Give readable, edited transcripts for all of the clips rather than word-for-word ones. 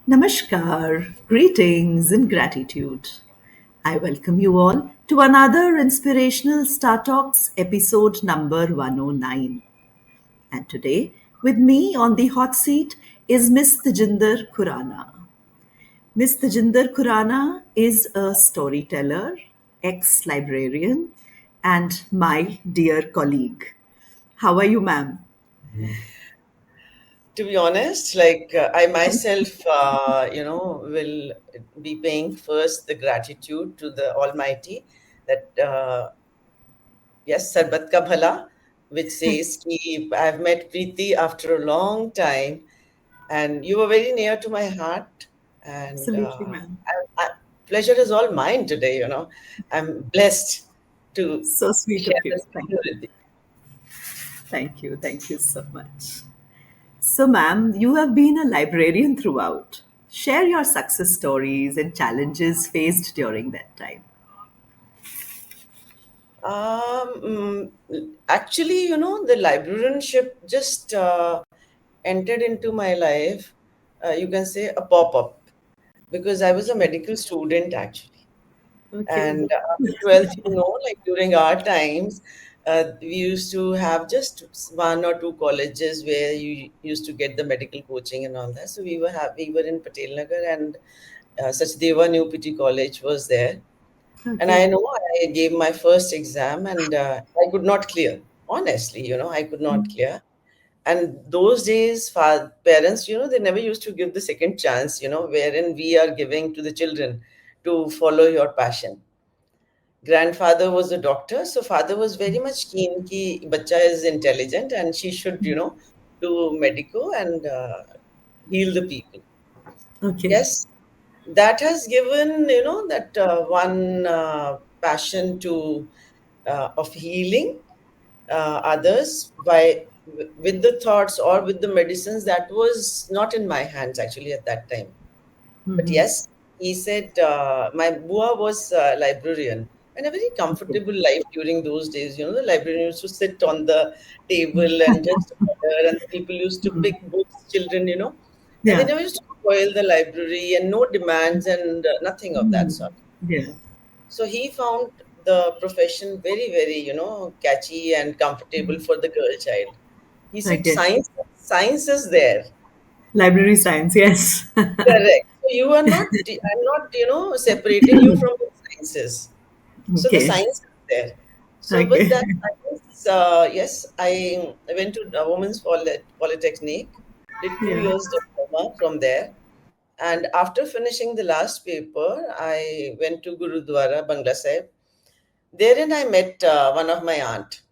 Namaskar, greetings and gratitude. I welcome you all to another Inspirational Star Talks episode number 109. And today, with me on the hot seat is Miss Tejinder Khurana. Miss Tejinder Khurana is a storyteller, ex librarian, and my dear colleague. How are you, ma'am? To be honest, I myself, will be paying first the gratitude to the Almighty that, yes, Sarbat Ka Bhala, which says, ki, I've met Preeti after a long time, and you were very near to my heart. And Absolutely, ma'am. pleasure is all mine today. I'm blessed to So sweet share of you. this Thank pleasure you. with you. Thank you. Thank you so much. So, ma'am, you have been a librarian throughout. Share your success stories and challenges faced during that time. Actually, the librarianship just entered into my life, you can say a pop up, because I was a medical student actually. Okay. And after 12th, like during our times, we used to have just one or two colleges where you used to get the medical coaching and all that. So we were in Patel Nagar, and Sachdeva New PT College was there. And Okay. I know I gave my first exam, and I could not clear. Honestly, I could not clear. And those days, parents, they never used to give the second chance, wherein we are giving to the children to follow your passion. Grandfather was a doctor, so father was very much keen ki bacha is intelligent and she should, do medico and heal the people. Okay. Yes, that has given that one passion to of healing others by with the thoughts or with the medicines that was not in my hands actually at that time. But yes, he said my bua was a librarian and a very Okay. comfortable life during those days. The librarian used to sit on the table and just order, and the people used to pick books, children, and they Yeah. never used to spoil the library and no demands and nothing of that sort. Yeah. So he found the profession very, very, catchy and comfortable for the girl child. He said, Okay. science is there. Library science. Yes. Correct. So you are not, I'm not, separating you from the sciences. So the Okay. science is there. So with Okay. that science, yes, I went to a women's polytechnic, did two Yeah. years diploma from there. And after finishing the last paper, I went to Gurudwara, Bangla Sahib. Therein, I met one of my aunt,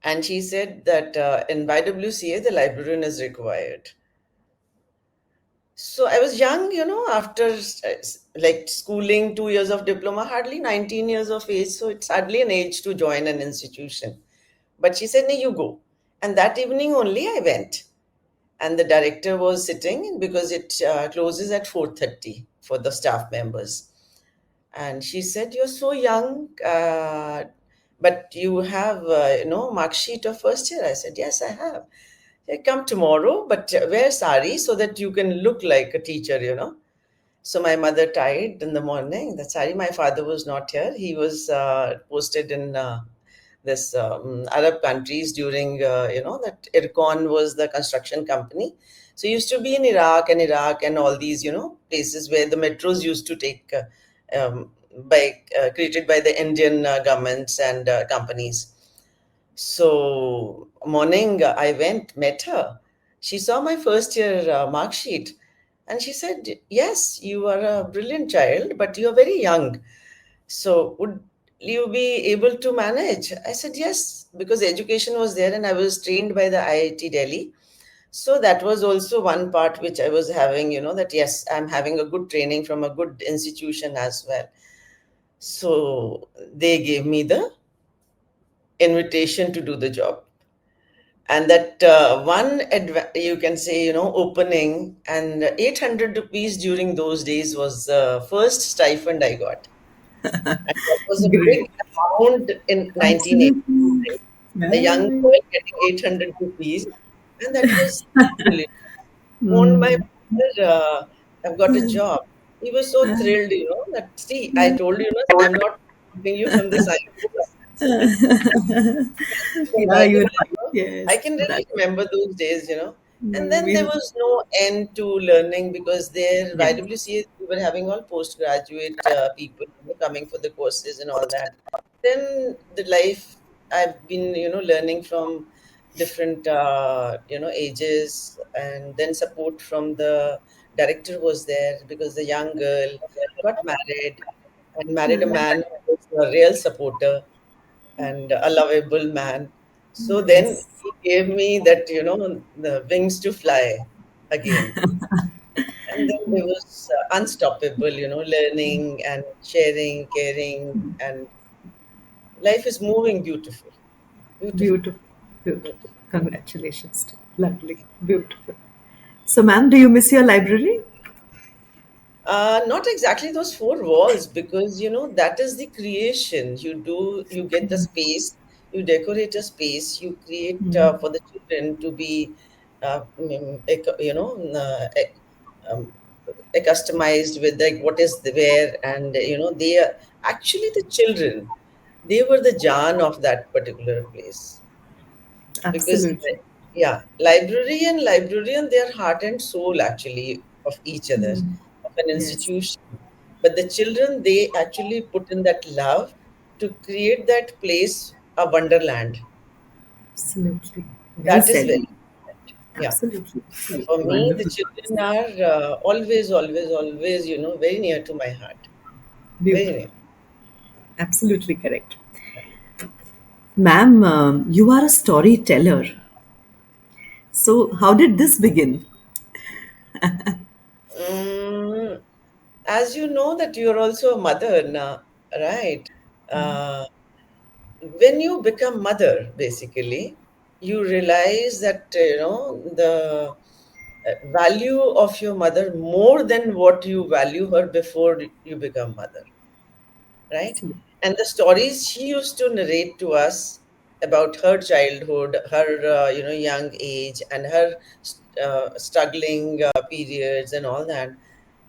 and she said that in YWCA the librarian is required. So I was young, after like schooling, 2 years of diploma, hardly 19 years of age. So it's hardly an age to join an institution. But she said, "No, you go." And that evening only I went, and the director was sitting because it closes at 4:30 for the staff members. And she said, "You're so young, but you have, mark sheet of first year." I said, "Yes, I have." They come tomorrow, but wear sari so that you can look like a teacher. So my mother tied in the morning the sari. My father was not here. He was posted in this Arab countries during, that Ircon was the construction company. So he used to be in Iraq and all these, places where the metros used to take by created by the Indian governments and companies. So morning, I went, met her. She saw my first year mark sheet, and she said, "Yes, you are a brilliant child, but you are very young. So would you be able to manage?" I said, "Yes," because education was there and I was trained by the IIT Delhi. So that was also one part which I was having, that yes, I'm having a good training from a good institution as well. So they gave me the invitation to do the job. And that you can say, opening, and 800 rupees during those days was the first stipend I got. And that was a Great. big amount in 1980. Absolutely. A young Yeah. girl getting 800 rupees. And that was brilliant. Owned my Mm. "Sir, I've got a job." He was so thrilled, that, see, I told you, I'm not keeping you from this idea. And Yeah, by the you're way, right. I Yes, can that really remember those days. And then there we was no end to learning because there, yes, YWCA, we were having all postgraduate people coming for the courses and all that. Then the life, I've been, learning from different, ages, and then support from the director was there because the young girl got married and married a man who was a real supporter and a lovable man. So then yes, he gave me that, the wings to fly again. And then there was unstoppable, learning and sharing, caring, and life is moving beautiful, beautiful, beautiful, beautiful. beautiful. Congratulations, lovely, beautiful. So, ma'am, do you miss your library? Not exactly those four walls, because that is the creation. You get the space, you decorate a space, you create for the children to be, um, customized with like what is where, and they are actually the children. They were the Jan of that particular place because Absolutely. yeah, library and librarian, they are heart and soul actually of each other, of an Yes, institution. But the children, they actually put in that love to create that place a wonderland. absolutely. Well That is said. very important. Yeah. Absolutely, So for absolutely me, the wonderful. children are always, always, always, very near to my heart. Very Beautiful. near. Absolutely correct. Ma'am, you are a storyteller. So, how did this begin? Mm, as you know that you're also a mother now, right? Uh, when you become mother, basically, you realize that the value of your mother more than what you value her before you become mother, right? Absolutely. And the stories she used to narrate to us about her childhood, her young age, and her struggling periods and all that,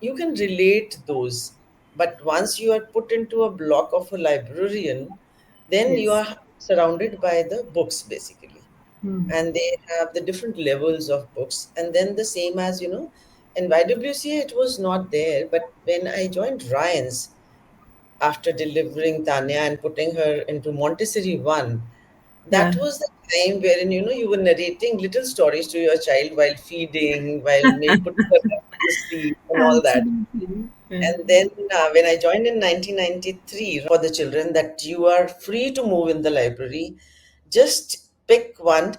you can relate those. But once you are put into a block of a librarian, then you Yes. are surrounded by the books basically, and they have the different levels of books. And then the same as in YWCA it was not there, but when I joined Ryan's after delivering Tanya and putting her into Montessori 1, that Yeah. was the time wherein you were narrating little stories to your child while feeding, while putting her to sleep and all that. Absolutely. Yeah. And then when I joined in 1993 for the children, that you are free to move in the library, just pick one,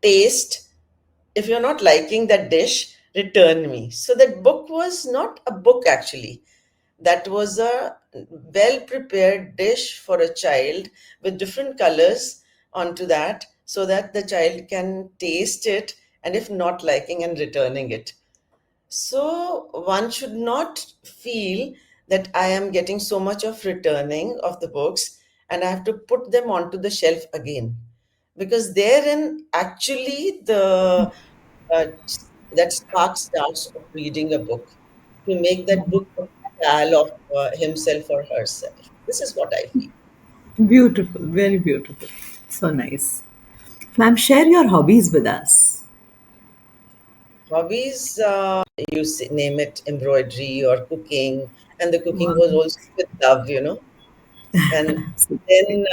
taste. If you're not liking that dish, return me. So that book was not a book actually. That was a well prepared dish for a child with different colors onto that so that the child can taste it, and if not liking, and returning it. So one should not feel that I am getting so much of returning of the books and I have to put them onto the shelf again. Because therein actually uh, that spark starts of reading a book to make that book a pal of himself or herself. This is what I feel. Beautiful. Very beautiful. So nice. Ma'am, share your hobbies with us. Hobbies, name it, embroidery or cooking, and the cooking Wow. was also with love. And Absolutely. then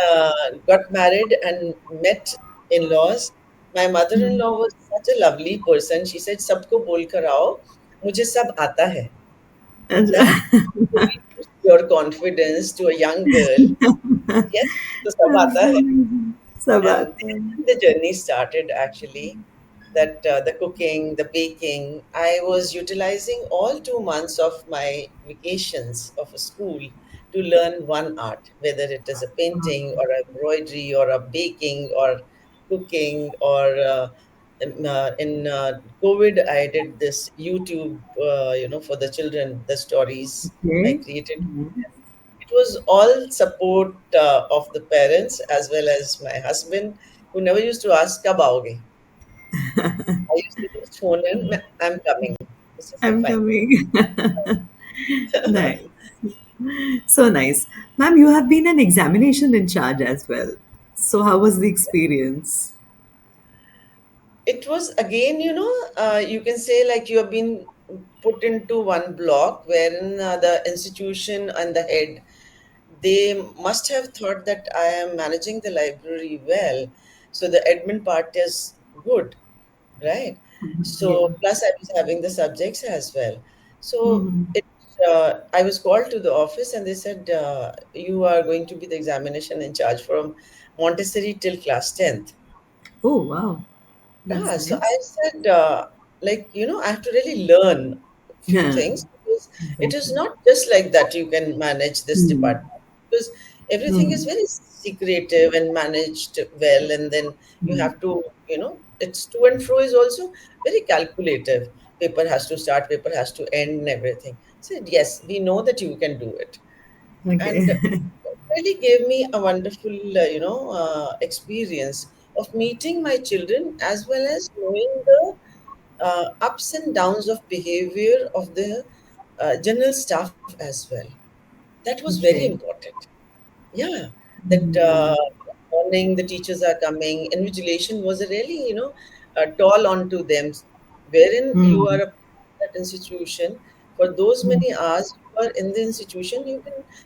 got married and met in-laws. My mother-in-law was such a lovely person. She said, "Sabko bol kar aao, mujhe sab aata hai." That really boosts your confidence to a young girl. Yes, तो सब आता है. Absolutely. सब And आता है. the journey started actually. That the cooking, the baking, I was utilizing all 2 months of my vacations of a school to learn one art, whether it is a painting or embroidery or a baking or cooking or in COVID, I did this YouTube, for the children, the stories I Okay. created. It was all support of the parents as well as my husband, who never used to ask, "Kab aoge?" I used to just phone in, "I'm coming." say I'm fine. coming. Nice. So nice. Ma'am, you have been an examination in charge as well. So, how was the experience? It was again, you can say like you have been put into one block wherein the institution and the head, they must have thought that I am managing the library well. So the admin part is good, right? Yeah. So plus I was having the subjects as well. So I was called to the office and they said, you are going to be the examination in charge from Montessori till class 10th. Oh, wow. That's Yeah, so nice. I said, I have to really learn a few Yeah, things because it is exactly. not just like that you can manage this Hmm. department because everything is Hmm. very secretive and managed well, and then you Hmm. have to, it's to and fro is also very calculative. Paper has to start, paper has to end, and everything. I said, yes, we know that you can do it, and Okay. it really gave me a wonderful experience of meeting my children as well as knowing the ups and downs of behavior of the general staff as well. That was very Okay. important. Yeah, that morning the teachers are coming. Invigilation was a really, toll onto them, wherein you Hmm. are a that institution for those Hmm. many hours. You are in the institution. You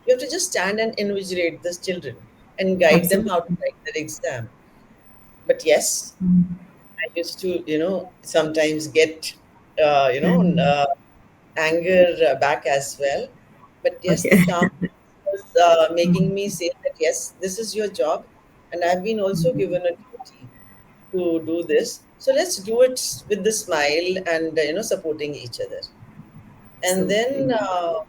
have to just stand and invigilate the children and guide them how to Absolutely. write their exam. But yes, I used to, sometimes get, anger back as well. But yes, the Okay. calm was making me say that yes, this is your job, and I've been also given a duty to do this. So let's do it with the smile and supporting each other. And then Absolutely.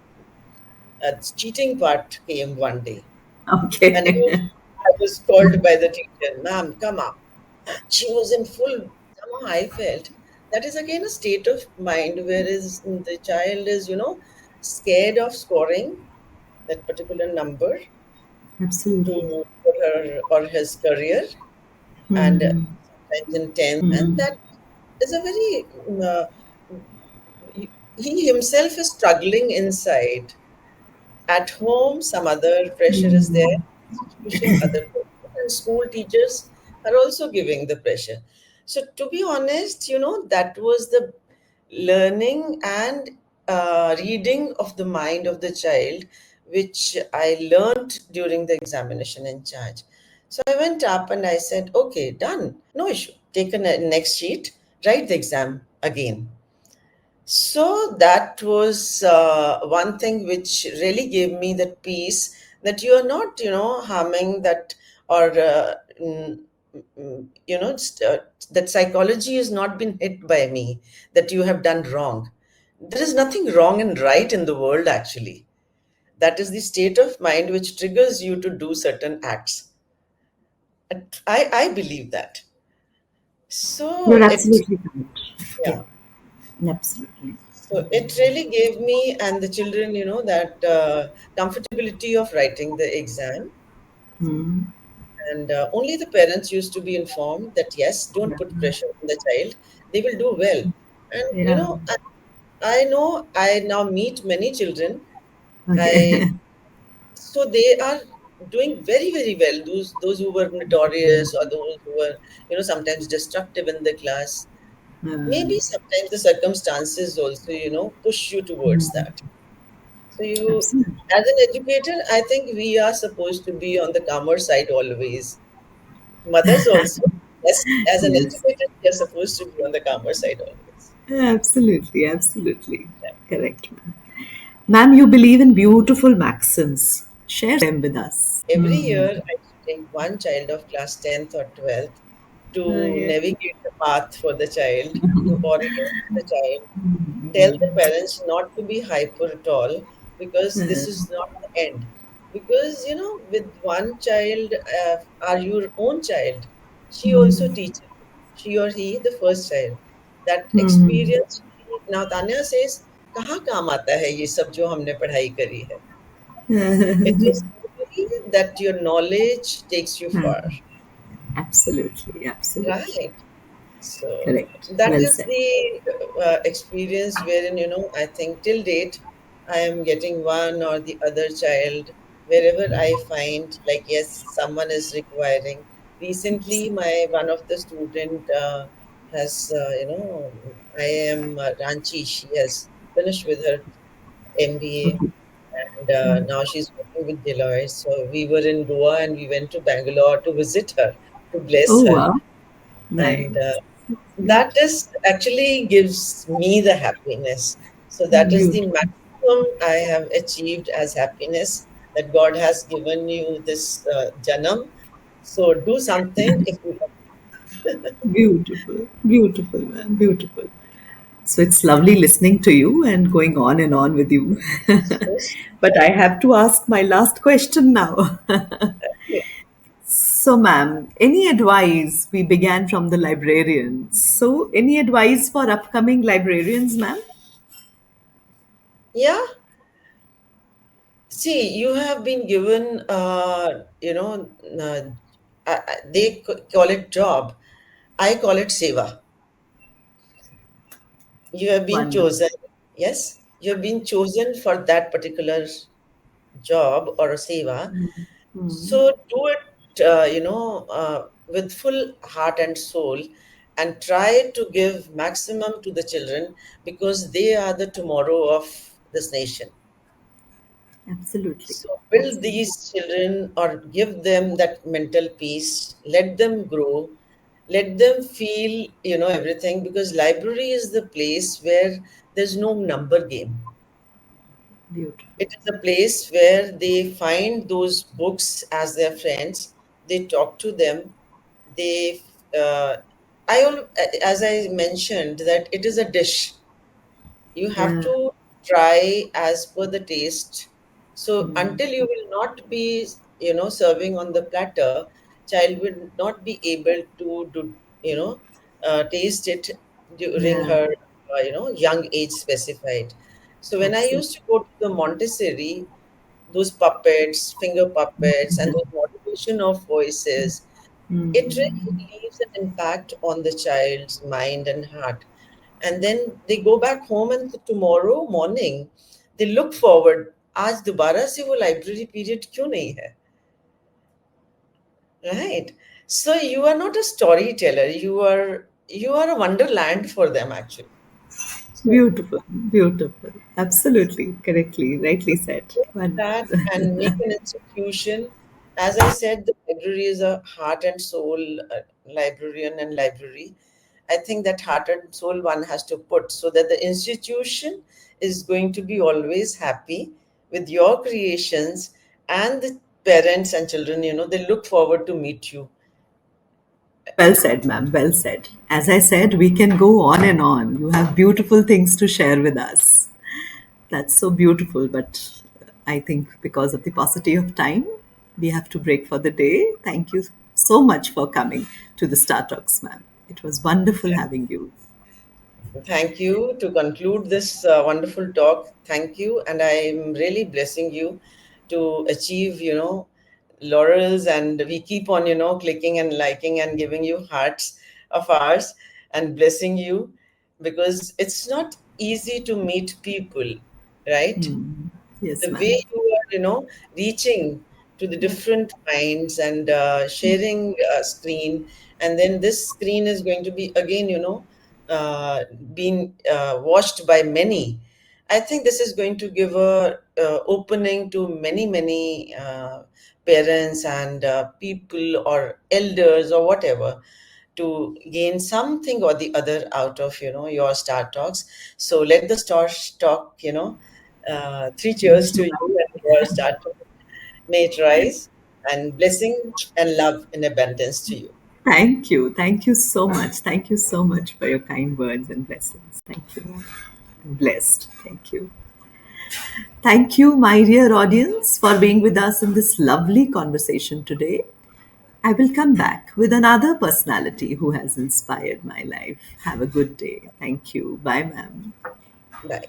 cheating part came one day, and Okay. I was called by the teacher, "Ma'am, come up." She was in full. Somehow I felt that is again a state of mind, whereas the child is, scared of scoring that particular number Absolutely. to for her or his career, and sometimes in 10th, and that is a very he himself is struggling inside. At home, some other pressure is there. Institution, other pressure, and school teachers are also giving the pressure. So, to be honest, that was the learning and reading of the mind of the child, which I learned during the examination in charge. So, I went up and I said, "Okay, done, no issue. Take a next sheet, write the exam again." So that was one thing which really gave me that peace that you are not, harming that or, that psychology has not been hit by me, that you have done wrong. There is nothing wrong and right in the world, actually. That is the state of mind which triggers you to do certain acts. I believe that. So You're it, absolutely correct. yeah. Yeah, absolutely. So it really gave me and the children, that comfortability of writing the exam. And only the parents used to be informed that yes, don't put pressure on the child; they will do well. And Yeah. I know I now meet many children. I Okay. so they are doing very very well. Those who were notorious or those who were sometimes destructive in the class. Maybe sometimes the circumstances also push you towards that. So you, Absolutely. as an educator, I think we are supposed to be on the calmer side always. Mothers also, yes, as an Yes. educator, we are supposed to be on the calmer side always. Absolutely. Absolutely. Correct. Ma'am, you believe in beautiful maxims. Share them with us. Every year, I take one child of class 10th or 12th to Okay. navigate the path for the child, to orient the child, tell the parents not to be hyper at all because this is not the end. Because, with one child, or your own child, she also teaches, she or he, the first child. That experience, now Tanya says, कहाँ काम आता है ये सब जो हमने पढ़ाई करी है? It is only that your knowledge takes you far, Absolutely. Absolutely. right? So Correct. that Well is said. the experience wherein, I think till date I am getting one or the other child wherever I find, like, yes, someone is requiring. Recently, my one of the student has, I am Ranchi. She has finished with her MBA, and now she's working with Deloitte. So we were in Goa and we went to Bangalore to visit her, to bless Oh, her. wow. Nice. And Sweet. that is actually gives me the happiness. So that is the Beautiful. maximum I have achieved as happiness, that God has given you this janam. So do something if you Beautiful. Beautiful, man. Beautiful. So it's lovely listening to you and going on and on with you. so. But I have to ask my last question now. So, ma'am, any advice? We began from the librarians. So, any advice for upcoming librarians, ma'am? Yeah, see, you have been given, they call it job. I call it seva. You have been Wonderful. chosen. Yes, you have been chosen for that particular job or a seva. So do it, with full heart and soul, and try to give maximum to the children, because they are the tomorrow of this nation. Absolutely. So build Absolutely. these children or give them that mental peace. Let them grow. Let them feel, everything, because library is the place where there's no number game. Beautiful. It is a place where they find those books as their friends. They talk to them. They, uh, as I mentioned, that it is a dish. You have Yeah. to try as per the taste. So until you will not be, serving on the platter, child will not be able to do, taste it during Yeah. her, young age specified. So when I Absolutely. used to go to the Montessori, those puppets, finger puppets, and those modulation of voices, it really leaves an impact on the child's mind and heart. And then they go back home, and tomorrow morning they look forward, आज दोबारा से वो library period क्यों नहीं है, right? So you are not a storyteller, you are a wonderland for them actually. So Beautiful. Beautiful. Absolutely. Correctly. Rightly said. that Wonderful. and make an institution. As I said, the library is a heart and soul, librarian and library. I think that heart and soul one has to put, so that the institution is going to be always happy with your creations, and the parents and children, they look forward to meet you. Well said, ma'am. Well said. As I said, we can go on and on. You have beautiful things to share with us. That's so beautiful, but I think because of the paucity of time, we have to break for the day. Thank you so much for coming to the Star Talks, ma'am. It was wonderful having you. Thank you. To conclude this wonderful talk, thank you. And I'm really blessing you to achieve, laurels. And we keep on, clicking and liking and giving you hearts of ours and blessing you, because it's not easy to meet people, right? Yes, The way ma'am. you are, reaching to the different minds and sharing a screen, and then this screen is going to be again, being watched by many. I think this is going to give a opening to many, many parents and people or elders or whatever, to gain something or the other out of, your star talks. So let the stars talk, three cheers Thank to you, you ma'am. and your star talk. May it rise, and blessing and love in abundance to you. Thank you. Thank you so much. Thank you so much for your kind words and blessings. Thank you. I'm blessed. Thank you. Thank you, my dear audience, for being with us in this lovely conversation today. I will come back with another personality who has inspired my life. Have a good day. Thank you. Bye, ma'am. Bye.